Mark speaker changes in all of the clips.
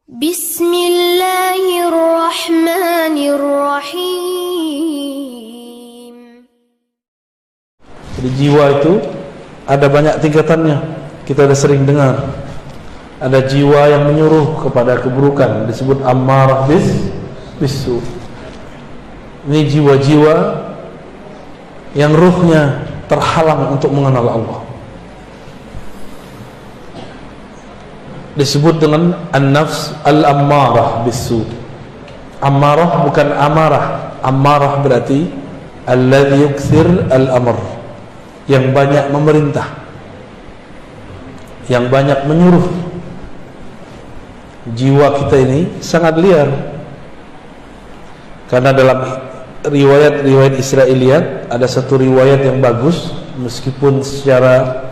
Speaker 1: Bismillahirrahmanirrahim.
Speaker 2: Jadi jiwa itu ada banyak tingkatannya. Kita sudah sering dengar. Ada jiwa yang menyuruh kepada keburukan, disebut ammarah bisu. Ini jiwa-jiwa yang ruhnya terhalang untuk mengenal Allah, disebut dengan an-nafs al-ammarah bisu. Ammarah bukan amarah. Ammarah berarti alladhi yukthir al-amr, yang banyak memerintah, yang banyak menyuruh. Jiwa kita ini sangat liar, karena dalam riwayat-riwayat Israiliyat ada satu riwayat yang bagus, meskipun secara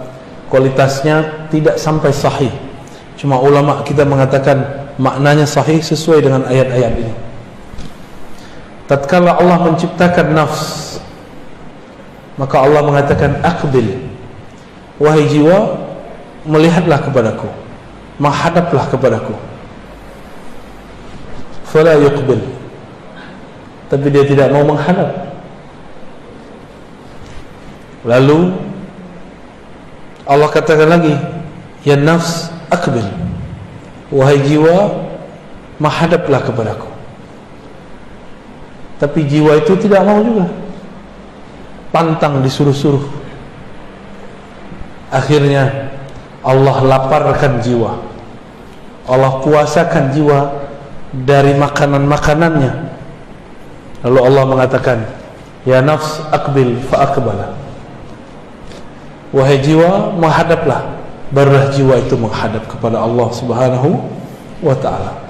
Speaker 2: kualitasnya tidak sampai sahih. Cuma ulama kita mengatakan maknanya sahih sesuai dengan ayat-ayat ini. Tatkala Allah menciptakan nafs, maka Allah mengatakan aqbil, wahai jiwa, melihatlah kepadaku, menghadaplah kepadaku. Fala yuqbil, tapi dia tidak mau menghadap. Lalu Allah katakan lagi, ya nafs aqbil, wahai jiwa, menghadaplah kepadaku. Tapi jiwa itu tidak mau juga, pantang disuruh-suruh. Akhirnya Allah laparkan jiwa, Allah puasakan jiwa dari makanan-makanannya. Lalu Allah mengatakan, ya nafs aqbil fa aqbala, wahai jiwa, menghadaplah. Barulah jiwa itu menghadap kepada Allah Subhanahu wa ta'ala.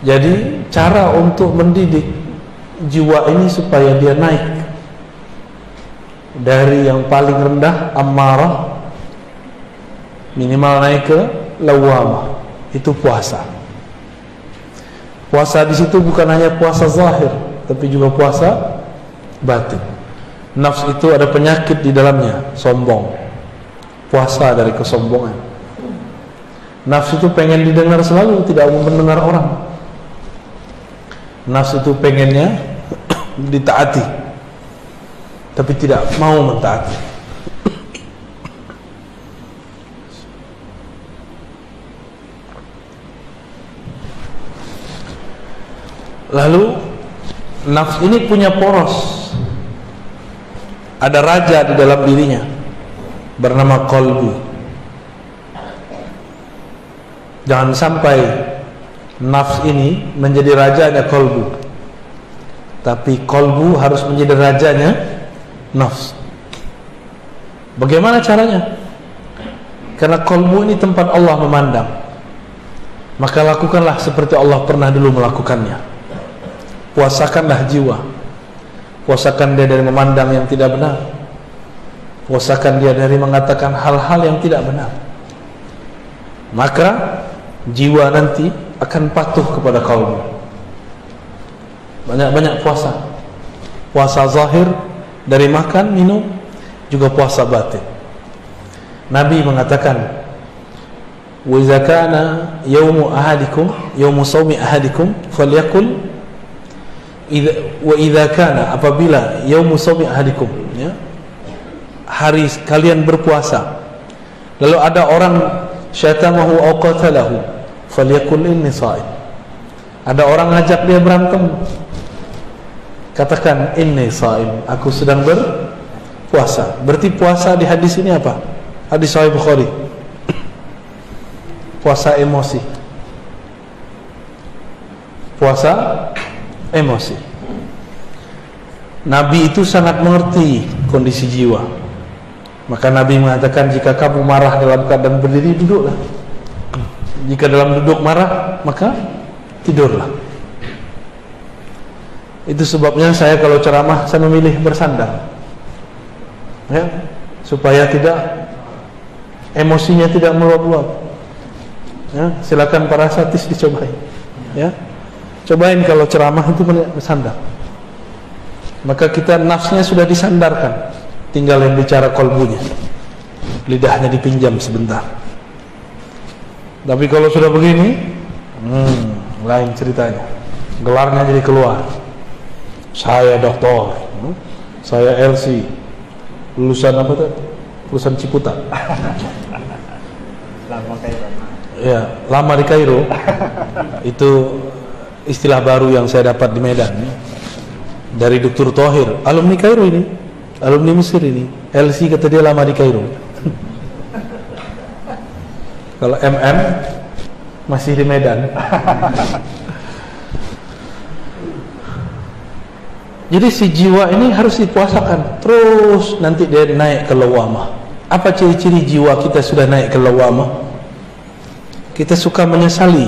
Speaker 2: Jadi cara untuk mendidik jiwa ini supaya dia naik dari yang paling rendah ammarah, minimal naik ke lawamah, itu puasa. Puasa di situ bukan hanya puasa zahir, tapi juga puasa batin. Nafs itu ada penyakit di dalamnya, sombong. Puasa dari kesombongan. Nafs itu pengen didengar selalu, tidak mau mendengar orang. Nafs itu pengennya ditaati, tapi tidak mau mentaati. Lalu nafs ini punya poros. Ada raja di dalam dirinya bernama qalbu. Jangan sampai nafs ini menjadi rajanya qalbu, tapi qalbu harus menjadi rajanya nafs. Bagaimana caranya? Karena qalbu ini tempat Allah memandang, maka lakukanlah seperti Allah pernah dulu melakukannya. Puasakanlah jiwa, puasakan dia dari memandang yang tidak benar, puasakan dia dari mengatakan hal-hal yang tidak benar. Maka jiwa nanti akan patuh kepada kaum. Banyak-banyak puasa, puasa zahir dari makan, minum, juga puasa batin. Nabi mengatakan, wa idza kana yaumu ahadikum, yaumu shaumi ahadikum falyakul, wa idza kana, apabila yaumu shaumi ahadikum, ya, hari kalian berpuasa, lalu ada orang syatamahu aw qatalahu, falyakul inni shaim. Ada orang ngajak dia berantem, katakan inni shaim, aku sedang berpuasa. Berarti puasa di hadis ini apa? Hadis Sahih Bukhari. Puasa emosi. Puasa emosi. Nabi itu sangat mengerti kondisi jiwa. Maka Nabi mengatakan, jika kamu marah dalam keadaan berdiri, duduklah. Jika dalam duduk marah, maka tidurlah. Itu sebabnya saya kalau ceramah, saya memilih bersandar, ya, supaya tidak, emosinya tidak meluap-luap. Ya, silakan para satis dicobain, ya. Cobain kalau ceramah itu bersandar. Maka kita nafsnya sudah disandarkan, tinggal yang bicara kolbunya, lidahnya dipinjam sebentar. Tapi kalau sudah begini, Lain ceritanya. Gelarnya jadi keluar. Saya doktor, saya LC, lulusan apa tuh? Lulusan Ciputat.
Speaker 3: Lama Kairo.
Speaker 2: Ya, lama di Kairo. Itu istilah baru yang saya dapat di Medan. Dari Dr. Thohir, alumni Kairo ini, alumni Mesir ini. LC kata dia lama di Kairo. Kalau MM masih di Medan. Jadi si jiwa ini harus dipuasakan. Terus nanti dia naik ke lawamah. Apa ciri-ciri jiwa kita sudah naik ke lawamah? Kita suka menyesali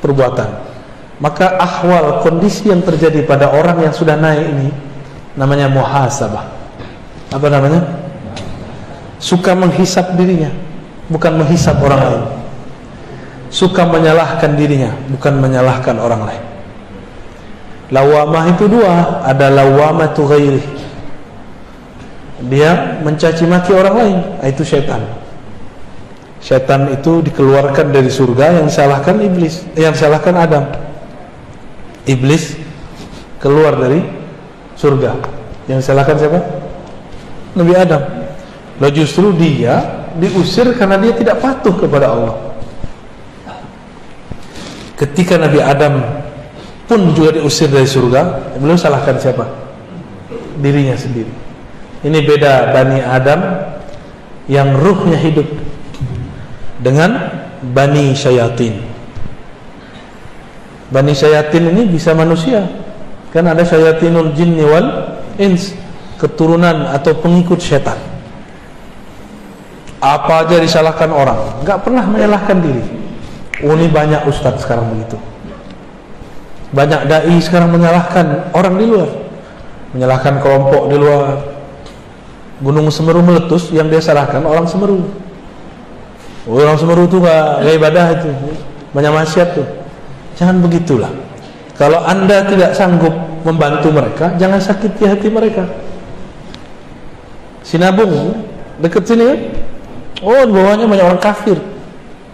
Speaker 2: perbuatan. Maka ahwal, kondisi yang terjadi pada orang yang sudah naik ini namanya muhasabah. Apa namanya? Suka menghisap dirinya, bukan menghisap orang lain. Suka menyalahkan dirinya, bukan menyalahkan orang lain. Lawamah itu dua, ada lawamatu ghairi. Dia mencaci maki orang lain, itu syaitan. Syaitan itu dikeluarkan dari surga, yang salahkan iblis, yang salahkan Adam. Iblis keluar dari surga, yang salahkan siapa? Nabi Adam. Lalu justru dia diusir karena dia tidak patuh kepada Allah. Ketika Nabi Adam pun juga diusir dari surga, beliau salahkan siapa? Dirinya sendiri. Ini beda Bani Adam yang ruhnya hidup dengan Bani Syayatin. Bani Syayatin ini bisa manusia, kan ada Syayatinul Jinni wal Ins, keturunan atau pengikut setan. Apa aja disalahkan orang, nggak pernah menyalahkan diri. Ini banyak ustadz sekarang begitu. Banyak dai sekarang menyalahkan orang di luar, menyalahkan kelompok di luar. Gunung Semeru meletus, yang dia salahkan orang Semeru. Orang Semeru itu gak ibadah, itu banyak maksiat tuh. Jangan begitulah. Kalau anda tidak sanggup membantu mereka, jangan sakiti hati mereka. Sinabung dekat sini kan? Oh, di bawahnya banyak orang kafir.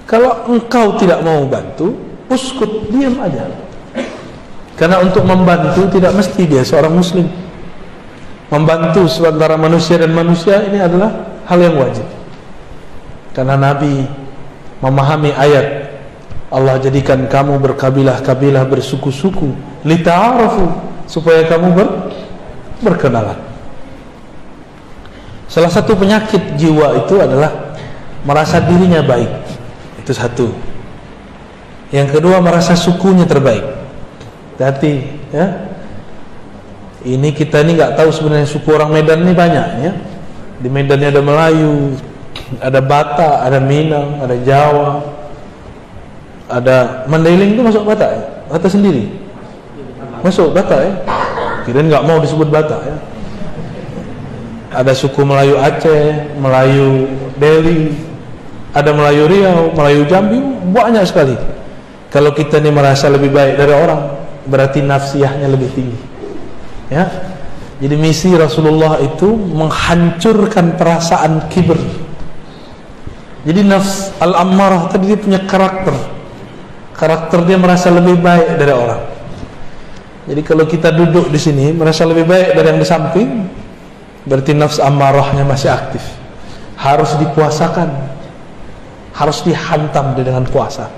Speaker 2: Kalau engkau tidak mau bantu, uskut, diam aja. Karena untuk membantu tidak mesti dia seorang muslim. Membantu seantara manusia dan manusia ini adalah hal yang wajib. Karena Nabi memahami ayat Allah jadikan kamu berkabilah-kabilah, bersuku-suku, lita'arafu, supaya kamu berkenalan. Salah satu penyakit jiwa itu adalah merasa dirinya baik. Itu satu. Yang kedua, merasa sukunya terbaik. Hati, ya. Ini kita ini nggak tahu sebenarnya suku orang Medan ini banyak, ya. Di Medan ada Melayu, ada Batak, ada Minang, ada Jawa, ada Mandailing. Itu masuk Batak, ya? Batak sendiri masuk Batak, ya. Kirain nggak mau disebut Batak, ya. Ada suku Melayu Aceh, Melayu Delhi, ada Melayu Riau, Melayu Jambi, banyak sekali. Kalau kita ini merasa lebih baik dari orang, berarti nafsiyahnya lebih tinggi, ya. Jadi misi Rasulullah itu menghancurkan perasaan kibir. Jadi nafs al-ammarah tadi dia punya karakter dia merasa lebih baik dari orang. Jadi kalau kita duduk di sini merasa lebih baik dari yang di samping, berarti nafs ammarahnya masih aktif. Harus dipuasakan, harus dihantam dengan puasa.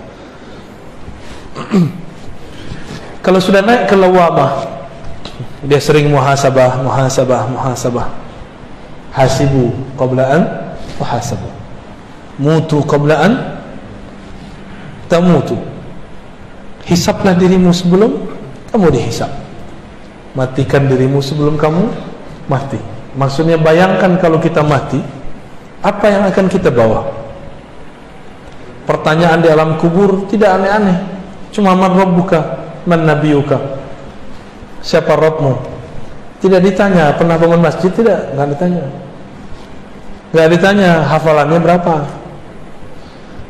Speaker 2: Kalau sudah naik ke lawamah, dia sering muhasabah. Hasibu qabla an muhasabu, mutu qabla an tamutu. Hisaplah dirimu sebelum kamu dihisap. Matikan dirimu sebelum kamu mati. Maksudnya bayangkan kalau kita mati, apa yang akan kita bawa? Pertanyaan di alam kubur tidak aneh-aneh. Cuma man rabbuka, man nabiyuka, siapa Rabbmu? Tidak ditanya pernah bangun masjid, tidak, nggak ditanya. Nggak ditanya hafalannya berapa,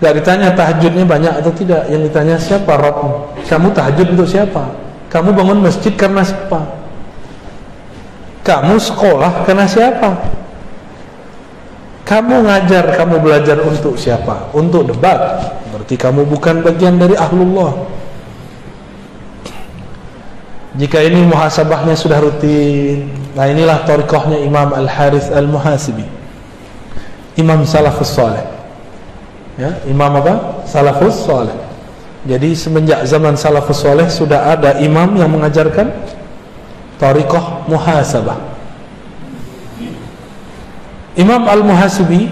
Speaker 2: nggak ditanya tahajudnya banyak atau tidak. Yang ditanya siapa Rabbmu? Kamu tahajud untuk siapa? Kamu bangun masjid karena siapa? Kamu sekolah karena siapa? Kamu ngajar, kamu belajar untuk siapa? Untuk debat. Berarti kamu bukan bagian dari ahlullah. Jika ini muhasabahnya sudah rutin, nah inilah thariqahnya Imam Al-Harith Al-Muhasibi, Imam Salafus Saleh. Ya, Imam apa? Salafus Saleh. Jadi semenjak zaman Salafus Saleh sudah ada imam yang mengajarkan thariqah muhasabah. Imam Al-Muhasibi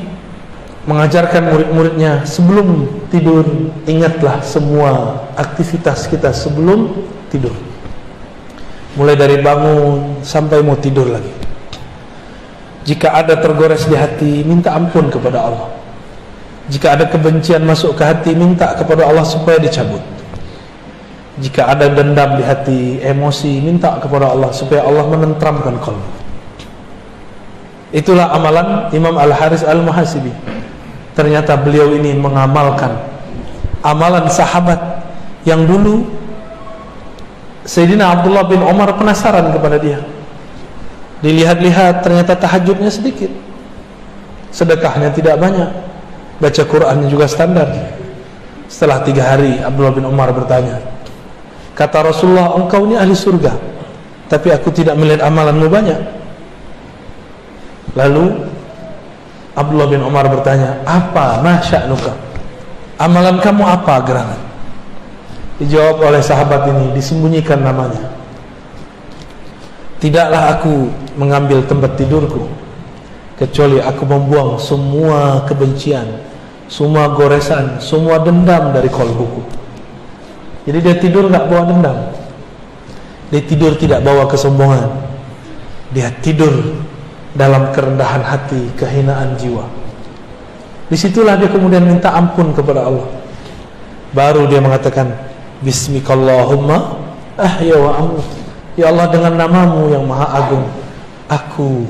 Speaker 2: mengajarkan murid-muridnya, sebelum tidur ingatlah semua aktivitas kita sebelum tidur, mulai dari bangun sampai mau tidur lagi. Jika ada tergores di hati, minta ampun kepada Allah. Jika ada kebencian masuk ke hati, minta kepada Allah supaya dicabut. Jika ada dendam di hati, emosi, minta kepada Allah supaya Allah menentramkan qalbu. Itulah amalan Imam Al-Harith Al-Muhasibi. Ternyata beliau ini mengamalkan amalan sahabat yang dulu Sayyidina Abdullah bin Umar penasaran kepada dia. Dilihat-lihat ternyata tahajudnya sedikit, sedekahnya tidak banyak, baca Qur'annya juga standar. Setelah 3 hari Abdullah bin Umar bertanya, kata Rasulullah, engkau ini ahli surga, tapi aku tidak melihat amalanmu banyak. Lalu Abdullah bin Umar bertanya, apa masya'nuka? Amalan kamu apa gerangan? Dijawab oleh sahabat ini, disembunyikan namanya. Tidaklah aku mengambil tempat tidurku kecuali aku membuang semua kebencian, semua goresan, semua dendam dari qalbuku. Jadi dia tidur gak bawa dendam, dia tidur tidak bawa kesombongan, dia tidur dalam kerendahan hati, kehinaan jiwa. Disitulah dia kemudian minta ampun kepada Allah. Baru dia mengatakan, Bismikallahumma ahya wa amut. Ya Allah, dengan namamu yang maha agung, aku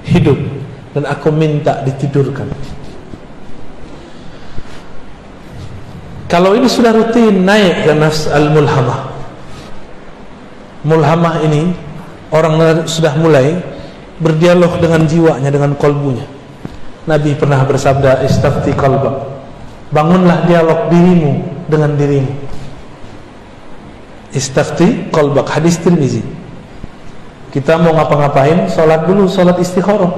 Speaker 2: hidup dan aku minta ditidurkan. Kalau ini sudah rutin, naik ke nafs al-mulhamah. Mulhamah ini, orang sudah mulai berdialog dengan jiwanya, dengan kolbunya. Nabi pernah bersabda, istafti qalbak, bangunlah dialog dirimu dengan dirimu. Istafti qalbak, hadis Tirmizi. Kita mau ngapa-ngapain, sholat dulu, sholat istikharah.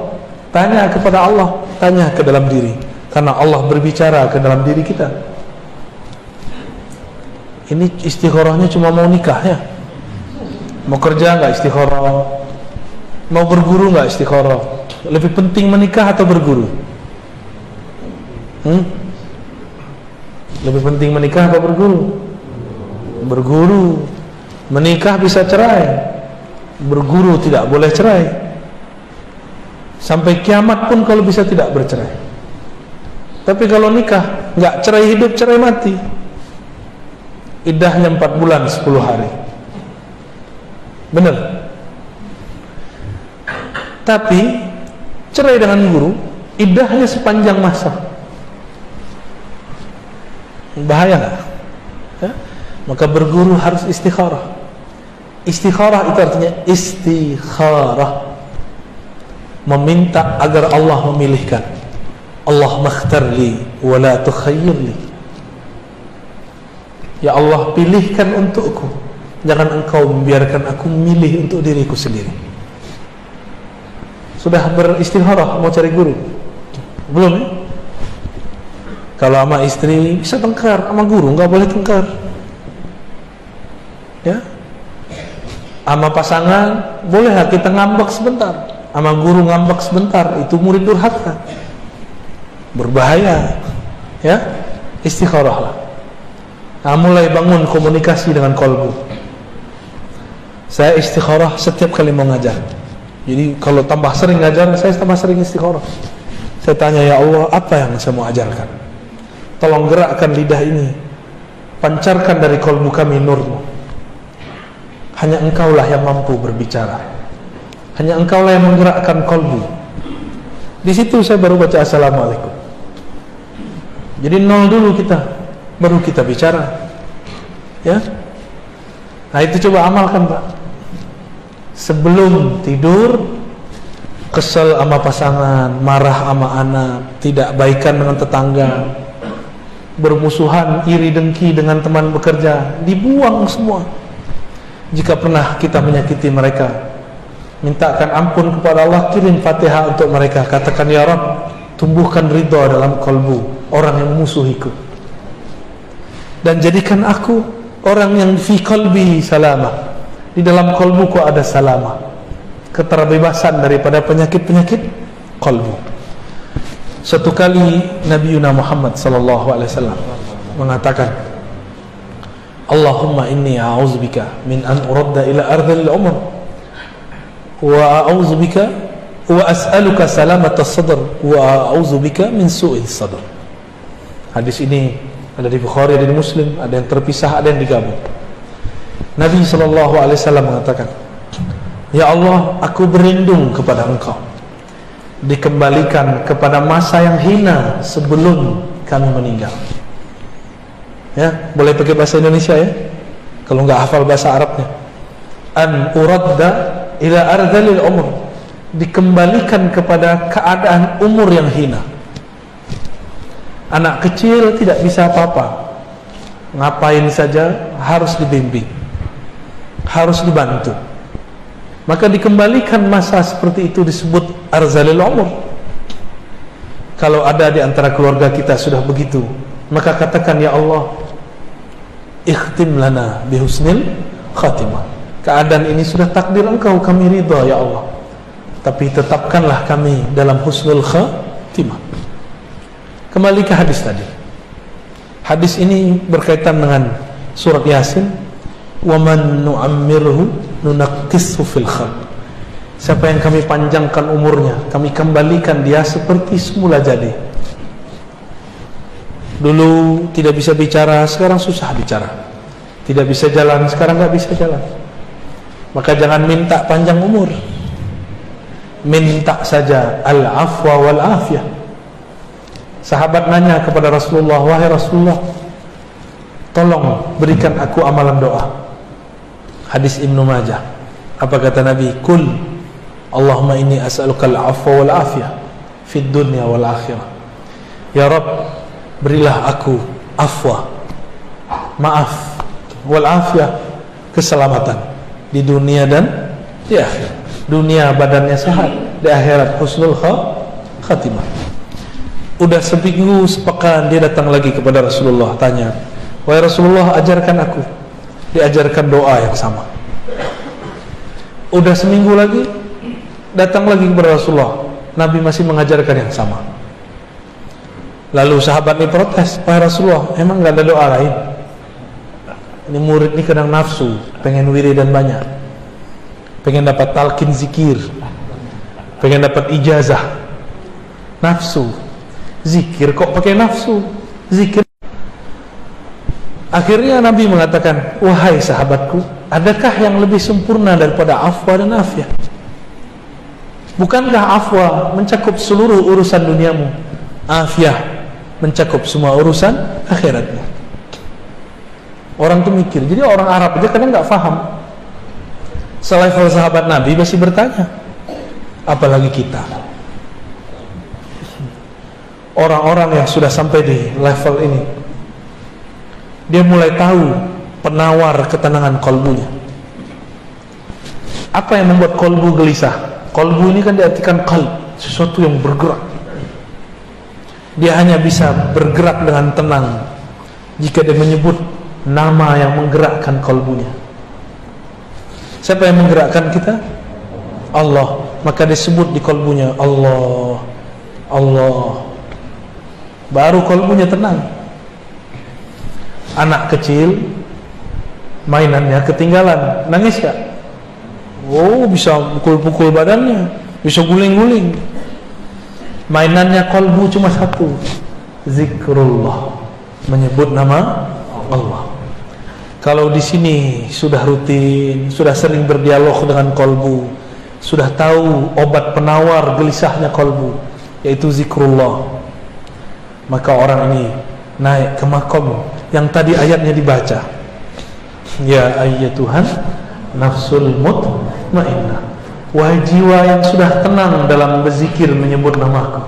Speaker 2: Tanya kepada Allah, tanya ke dalam diri, karena Allah berbicara ke dalam diri kita. Ini istikharahnya cuma mau nikah ya, mau kerja nggak istikharah, mau berguru nggak istikharah. Lebih penting menikah atau berguru? Lebih penting menikah atau berguru? Berguru. Menikah bisa cerai, berguru tidak boleh cerai. Sampai kiamat pun kalau bisa tidak bercerai. Tapi kalau nikah nggak cerai hidup, cerai mati. Iddahnya 4 bulan 10 hari. Benar. Tapi cerai dengan guru, iddahnya sepanjang masa. Bahaya nggak? Ya? Maka berguru harus istikharah. Istikharah itu artinya istikharah, meminta agar Allah memilihkan. Allah makhtarli wa la tukhayyirli. Ya Allah, pilihkan untukku, jangan engkau membiarkan aku memilih untuk diriku sendiri. Sudah beristikharah mau cari guru? Belum ya? Kalau sama istri bisa tengkar, sama guru nggak boleh tengkar. Ya? Sama pasangan boleh kita ngambek sebentar, sama guru ngambek sebentar, itu murid durhaka, berbahaya. Ya, istikharahlah. Nah, mulai bangun komunikasi dengan kolbu. Saya istikharah setiap kali mau ngajar. Jadi kalau tambah sering ngajar, saya tambah sering istikharah. Saya tanya, ya Allah, apa yang saya mau ajarkan? Tolong gerakkan lidah ini, pancarkan dari kolbu kami nurmu. Hanya engkaulah yang mampu berbicara, hanya engkaulah yang menggerakkan kolbu. Di situ saya baru baca assalamualaikum. Jadi nol dulu kita, baru kita bicara. Ya. Nah itu coba amalkan Pak. Sebelum tidur kesel sama pasangan, marah sama anak, tidak baikan dengan tetangga, bermusuhan, iri dengki dengan teman bekerja, dibuang semua. Jika pernah kita menyakiti mereka, mintakan ampun kepada Allah, kirim Fatihah untuk mereka, katakan ya Rabb, tumbuhkan ridha dalam kalbu orang yang memusuhiku, dan jadikan aku orang yang fi qalbi salamah, di dalam kalbuku ada salamah, keterbebasan daripada penyakit-penyakit kalbu. Satu kali Nabi Muhammad sallallahu alaihi wasallam mengatakan, Allahumma inni a'udzubika min an uradda ila ardhil umr wa a'udzubika wa as'aluka salamata sadr wa a'udzubika min su'il sadr. Hadis ini ada di Bukhari, ada di Muslim, ada yang terpisah, ada yang digabung. Nabi sallallahu alaihi wasallam mengatakan, ya Allah, aku berlindung kepada Engkau dikembalikan kepada masa yang hina sebelum kami meninggal. Ya, boleh pakai bahasa Indonesia ya, kalau nggak hafal bahasa Arabnya. An uradda ila ardhalil umur, dikembalikan kepada keadaan umur yang hina. Anak kecil tidak bisa apa-apa, ngapain saja harus dibimbing, harus dibantu. Maka dikembalikan masa seperti itu disebut arzalil umur. Kalau ada di antara keluarga kita sudah begitu, maka katakan, ya Allah, ikhtim lana bihusnil khatimah. Keadaan ini sudah takdir Engkau, kami ridha ya Allah, tapi tetapkanlah kami dalam husnul khatimah. Kembali ke hadis tadi. Hadis ini berkaitan dengan surat Yasin, wa man nu'ammirhu nunaqqishu fil khalq. Siapa yang kami panjangkan umurnya, kami kembalikan dia seperti semula jadi. Dulu tidak bisa bicara, sekarang susah bicara. Tidak bisa jalan, sekarang nggak bisa jalan. Maka jangan minta panjang umur, minta saja al-afwa wal afiyah. Sahabat nanya kepada Rasulullah, wahai Rasulullah, tolong berikan aku amalan doa. Hadis Ibnu Majah. Apa kata Nabi? Kul Allahumma inni as'aluka al-afwa wal afiyah fid dunya wal akhirah. Ya Rabb, berilah aku afwa, maaf, wal afiyah, keselamatan di dunia dan di akhirat. Dunia badannya sehat, di akhirat husnul khatimah. Udah seminggu sepekan dia datang lagi kepada Rasulullah, tanya, wahai Rasulullah, ajarkan aku. Diajarkan doa yang sama. Udah seminggu lagi datang lagi kepada Rasulullah, Nabi masih mengajarkan yang sama. Lalu sahabat ini protes, wahai Rasulullah, emang gak ada doa lain? Ini murid ini kadang nafsu, pengen wiridan banyak, pengen dapat talqin zikir, pengen dapat ijazah, nafsu zikir kok pakai nafsu zikir. Akhirnya Nabi mengatakan, wahai sahabatku, adakah yang lebih sempurna daripada afwa dan afiyah? Bukankah afwa mencakup seluruh urusan duniamu, afiyah mencakup semua urusan akhiratnya? Orang tuh mikir, jadi orang Arab aja kadang nggak paham. Selevel sahabat Nabi masih bertanya, apalagi kita. Orang-orang yang sudah sampai di level ini, dia mulai tahu penawar ketenangan kolbunya. Apa yang membuat kolbu gelisah? Kolbu ini kan diartikan qalb, sesuatu yang bergerak. Dia hanya bisa bergerak dengan tenang jika dia menyebut nama yang menggerakkan kolbunya. Siapa yang menggerakkan kita? Allah. Maka disebut di kolbunya Allah, Allah. Baru kolbunya tenang. Anak kecil mainannya ketinggalan, nangis gak? Oh, bisa pukul-pukul badannya, bisa guling-guling. Mainannya kolbu cuma satu, zikrullah, menyebut nama Allah. Kalau di sini sudah rutin, sudah sering berdialog dengan kolbu, sudah tahu obat penawar gelisahnya kolbu, yaitu zikrullah, maka orang ini naik ke makom yang tadi ayatnya dibaca, ya ayyatuhan nafsul mutmainnah, Wahai jiwa yang sudah tenang dalam berzikir menyebut namaku,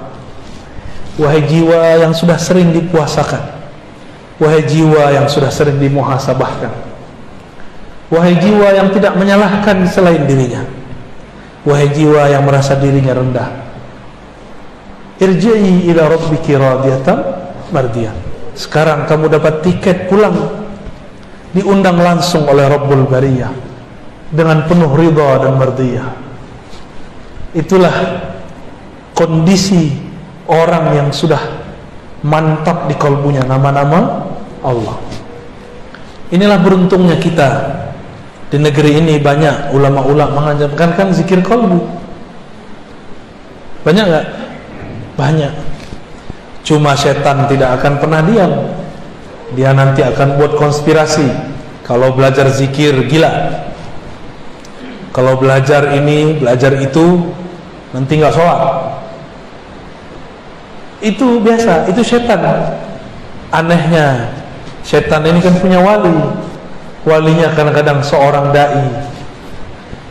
Speaker 2: wahai jiwa yang sudah sering dipuasakan, wahai jiwa yang sudah sering dimuhasabahkan, wahai jiwa yang tidak menyalahkan selain dirinya, wahai jiwa yang merasa dirinya rendah, irji'i ila rabbiki radiyatan mardiyah. Sekarang kamu dapat tiket pulang, diundang langsung oleh Rabbul Bariyah dengan penuh ridha dan mardiyah. Itulah kondisi orang yang sudah mantap di kalbunya nama-nama Allah. Inilah beruntungnya kita. Di negeri ini banyak ulama-ulama mengajarkan kan zikir kalbu. Banyak enggak? Banyak. Cuma setan tidak akan pernah diam. Dia nanti akan buat konspirasi. Kalau belajar zikir gila, kalau belajar ini, belajar itu, nanti nggak sholat. Itu biasa, itu setan. Anehnya, setan ini kan punya wali. Walinya kadang-kadang seorang dai.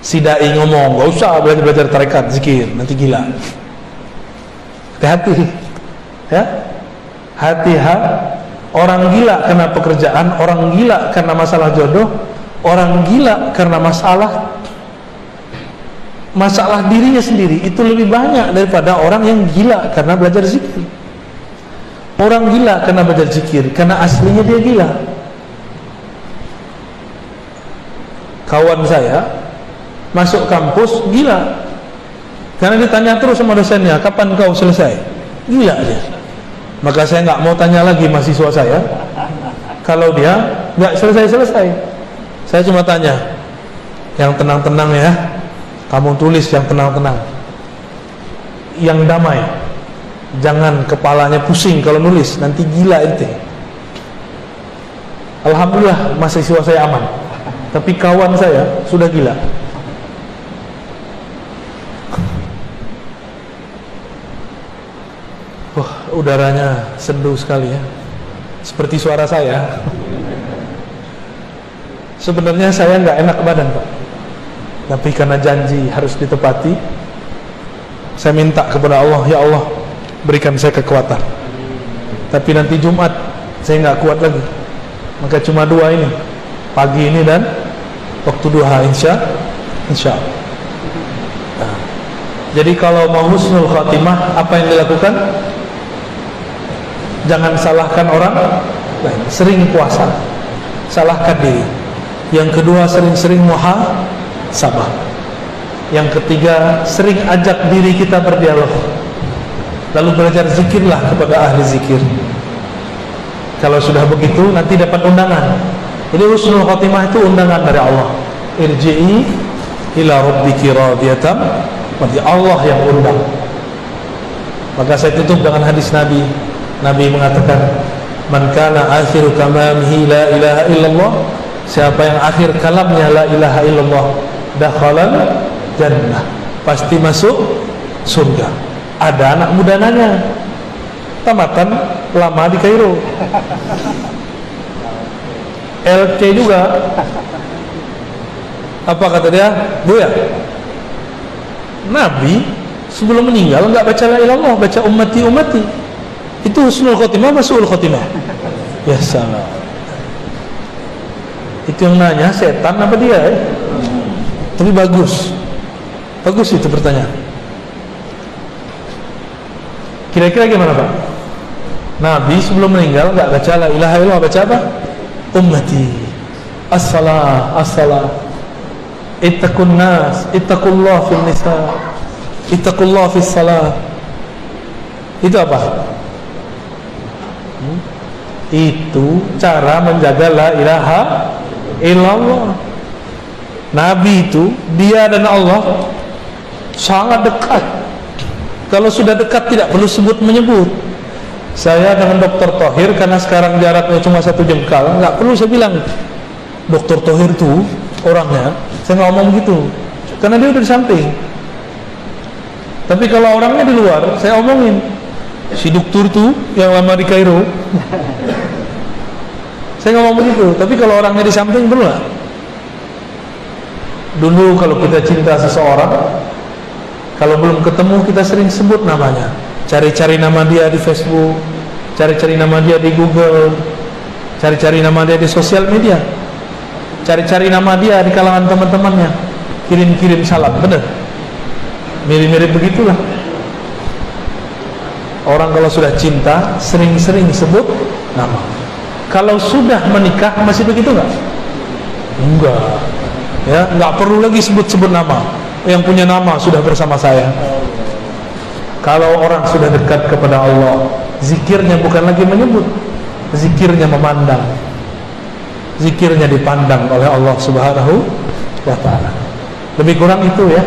Speaker 2: Si dai ngomong, nggak usah belajar tarekat, zikir, nanti gila. Hati-hati, ya. Hati-hati. Orang gila karena pekerjaan, orang gila karena masalah jodoh, orang gila karena masalah dirinya sendiri itu lebih banyak daripada orang yang gila karena belajar zikir. Orang gila karena belajar zikir karena aslinya dia gila. Kawan saya masuk kampus gila karena ditanya terus sama dosennya, kapan kau selesai? Gila dia. Maka saya nggak mau tanya lagi mahasiswa saya kalau dia nggak selesai. Saya cuma tanya yang tenang-tenang ya. Kamu tulis yang tenang-tenang, yang damai. Jangan kepalanya pusing kalau nulis, nanti gila ente. Alhamdulillah mahasiswa saya aman, tapi kawan saya sudah gila. Wah, udaranya sendu sekali ya, seperti suara saya. Sebenarnya saya nggak enak badan Pak, tapi karena janji harus ditepati, saya minta kepada Allah, ya Allah berikan saya kekuatan. Tapi nanti Jumat saya nggak kuat lagi, maka cuma 2 ini, pagi ini dan waktu duha, insya Allah. Nah, jadi kalau mau husnul khatimah, apa yang dilakukan? Jangan salahkan orang lain, sering puasa, salahkan diri. Yang kedua, sering-sering muhasabah. Yang ketiga, sering ajak diri kita berdialog. Lalu belajar zikirlah kepada ahli zikir. Kalau sudah begitu, nanti dapat undangan. Jadi husnul khatimah itu undangan dari Allah. Irji'i ila rabbiki radiyatan mardiyah. Allah yang undang. Maka saya tutup dengan hadis Nabi. Nabi mengatakan, man kana akhiru kamamihi la ilaha illallah, siapa yang akhir kalamnya la ilaha illallah, dakhalan jannah, pasti masuk surga. Ada anak muda nanya, tamatan lama di Kairo, LC juga. Apa kata dia? Bu ya, Nabi sebelum meninggal enggak baca la ilaha illallah, baca ummati ummati. Itu husnul khotimah, su'ul khotimah. Ya salah. Itu yang nanya setan apa dia ya? Tapi bagus itu pertanyaan. Kira-kira gimana Pak? Nabi sebelum meninggal enggak baca la ilaha illallah, baca apa? Ummati, as-salah, as-salah, ittaqun nas, ittaqullah fil nisa, ittaqullah fis salah. Itu apa? Itu cara menjaga la ilaha illallah. Nabi itu, dia dan Allah sangat dekat. Kalau sudah dekat tidak perlu sebut menyebut. Saya dengan Dr. Thohir, karena sekarang jaraknya cuma 1 jengkal, nggak perlu saya bilang Dr. Thohir tuh orangnya. Saya nggak ngomong gitu, karena dia udah di samping. Tapi kalau orangnya di luar, saya omongin si dokter tuh yang lama di Kairo. Saya nggak ngomong begitu. Tapi kalau orangnya di samping perlu nggak? Dulu kalau kita cinta seseorang, kalau belum ketemu kita sering sebut namanya, cari-cari nama dia di Facebook, cari-cari nama dia di Google, cari-cari nama dia di sosial media, cari-cari nama dia di kalangan teman-temannya, kirim-kirim salam. Benar? Mirip-mirip begitulah. Orang kalau sudah cinta sering-sering sebut nama. Kalau sudah menikah masih begitu nggak? Enggak. Ya, nggak perlu lagi sebut-sebut nama. Yang punya nama sudah bersama saya. Kalau orang sudah dekat kepada Allah, zikirnya bukan lagi menyebut, zikirnya memandang, zikirnya dipandang oleh Allah Subhanahu wa ta'ala. Lebih kurang itu ya.